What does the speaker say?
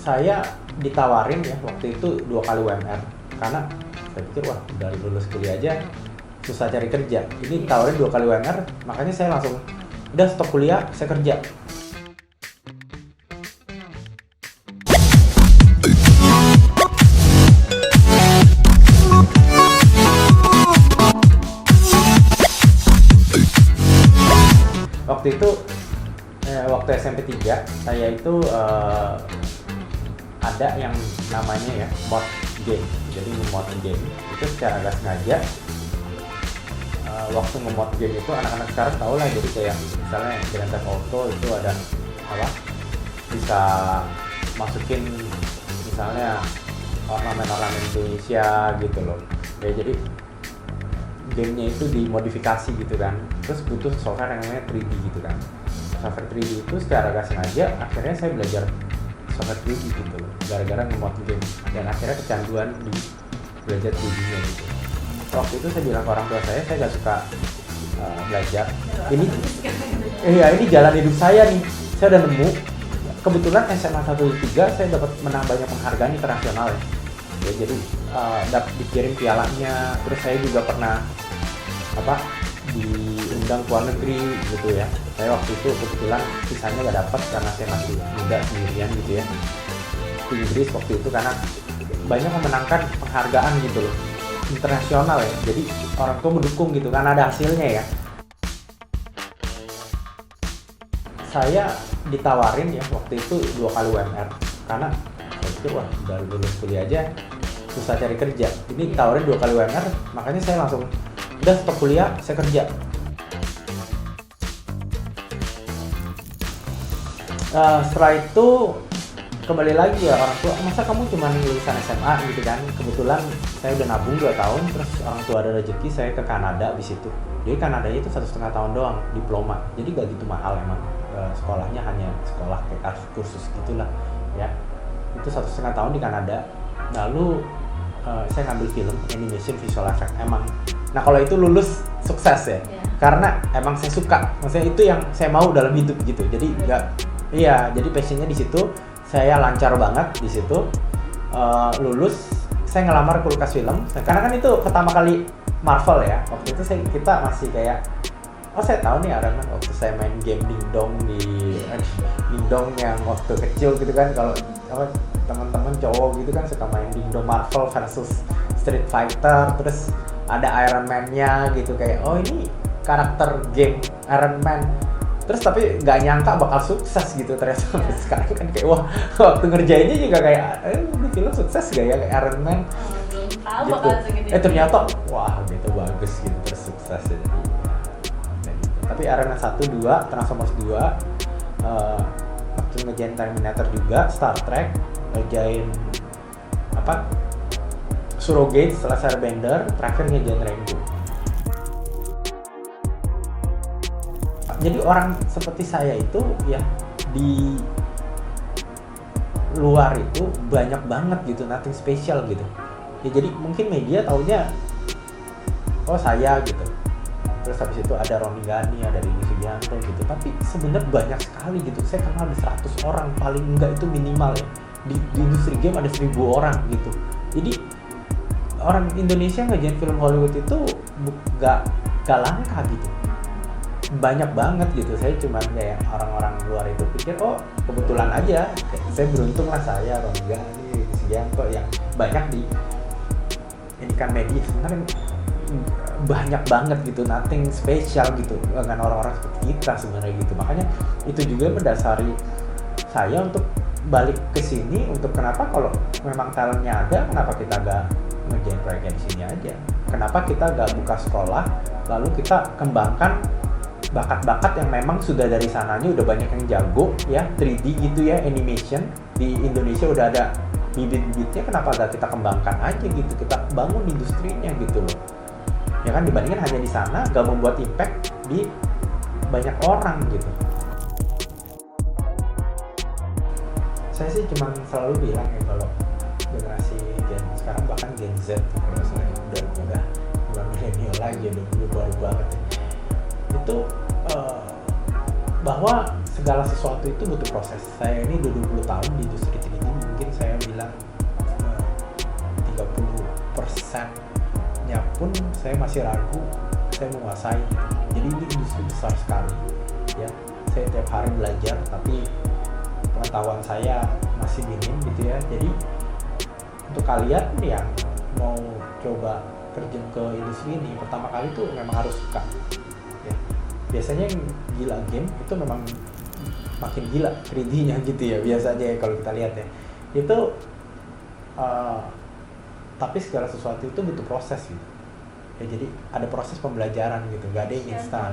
Saya ditawarin ya waktu itu 2 kali UMR karena saya pikir wah udah lulus kuliah aja susah cari kerja. Ini ditawarin 2 kali UMR, makanya saya langsung udah stop kuliah, saya kerja. Waktu itu waktu SMP 3 saya itu ada yang namanya ya mod game. Jadi nge-mod game itu secara nggak sengaja. Waktu nge-mod game itu anak-anak sekarang tahu lah, jadi kayak misalnya Grand Theft Auto itu ada apa, bisa masukin misalnya ornamen-ornamen Indonesia gitu loh ya, jadi gamenya itu dimodifikasi gitu kan, terus butuh software yang namanya 3D gitu kan. Software 3D itu secara gak sengaja akhirnya saya belajar software 3D gitu loh, gara-gara nge-mod game, dan akhirnya kecanduan di belajar 3D nya gitu. Waktu itu saya bilang ke orang tua saya gak suka belajar, ini jalan hidup saya nih, saya udah nemu. Kebetulan SMA 1-3 saya dapat menang banyak penghargaan internasional ya, jadi dapat dikirim pialanya, terus saya juga pernah diundang ke luar negeri gitu ya. Saya waktu itu kebetulan visanya gak dapat karena saya masih muda sendirian gitu ya, ke Inggris waktu itu karena banyak memenangkan penghargaan gitu loh, internasional ya, jadi orang tua mendukung gitu kan, ada hasilnya ya. Saya ditawarin ya waktu itu 2 kali UMR karena saya pikir wah udah lulus kuliah aja susah cari kerja. Ini ditawarin 2 kali UMR, makanya saya langsung udah stop kuliah, saya kerja. Setelah itu kembali lagi ya, orang tua, masa kamu cuma lulusan SMA gitu kan. Kebetulan saya udah nabung 2 tahun, terus orang tua ada rezeki saya ke Kanada di situ. Jadi Kanadanya itu 1,5 tahun doang diploma, jadi gak gitu mahal emang. Sekolahnya hanya sekolah kayak kursus gitulah ya. Itu 1,5 tahun di Kanada. Lalu saya ngambil film animation visual effect emang. Nah kalau itu lulus sukses ya, karena emang saya suka, maksudnya itu yang saya mau dalam hidup gitu. Jadi jadi passionnya di situ. Saya lancar banget di situ. Lulus, saya ngelamar ke Lucasfilm karena kan itu pertama kali Marvel ya. Waktu itu kita masih kayak, oh saya tahu nih Iron Man, waktu saya main game Dingdong Dingdong yang waktu kecil gitu kan, kalau teman-teman cowok gitu kan suka main Dingdong Marvel versus Street Fighter, terus ada Iron Man-nya gitu, kayak oh ini karakter game Iron Man. Terus tapi nggak nyangka bakal sukses gitu ternyata. Sekarang kan kayak wah, waktu ngerjainnya juga kayak ini film sukses gak ya kayak Iron Man gitu. Ternyata wah gitu bagus gitu, terus sukses ya. Tapi Iron Man 1, 2, Transformers 2, waktu ngerjain Terminator juga, Star Trek, ngerjain Surrogate setelah Starbender, terakhir ngerjain Rainbow. Jadi orang seperti saya itu ya di luar itu banyak banget gitu, nothing special gitu. Ya jadi mungkin media taunya oh saya gitu. Terus habis itu ada Roni Gani, ada Rini Sugianto gitu. Tapi sebenarnya banyak sekali gitu. Saya kenal ada 100 orang paling enggak itu minimal ya. Di industri game ada 1.000 orang gitu. Jadi orang Indonesia ngerjain film Hollywood itu gak langka gitu. Banyak banget gitu. Saya cuma kayak orang-orang luar itu pikir oh kebetulan aja. Saya beruntung lah, saya Roni Gani, Rini Sugianto yang banyak di ini kan media. Sebenarnya banyak banget gitu, nothing special gitu dengan orang-orang seperti kita sebenarnya gitu. Makanya itu juga mendasari saya untuk balik ke sini, untuk kenapa kalau memang talentnya ada, kenapa kita gak ngerjain proyeknya di sini aja, kenapa kita gak buka sekolah lalu kita kembangkan bakat-bakat yang memang sudah dari sananya udah banyak yang jago ya, 3D gitu ya, animation di Indonesia udah ada bibit-bibitnya, kenapa gak kita kembangkan aja gitu, kita bangun industrinya gitu loh ya kan, dibandingkan hanya di sana gak membuat impact di banyak orang gitu. Saya sih cuma selalu bilang ya, kalau generasi Gen sekarang bahkan Gen Z kalau saya udah milenial lagi, udah baru banget ya. Itu bahwa segala sesuatu itu butuh proses. Saya ini udah 20 tahun di industri 3D, mungkin saya masih ragu saya menguasai. Jadi ini industri besar sekali ya. Saya tiap hari belajar tapi pengetahuan saya masih minim gitu ya. Jadi untuk kalian yang mau coba terjun ke industri ini, pertama kali tuh memang harus suka ya. Biasanya yang gila game itu memang makin gila 3D-nya gitu ya biasanya ya, kalau kita lihat ya itu tapi segala sesuatu itu butuh proses gitu ya. Jadi ada proses pembelajaran gitu, nggak ada yang instan.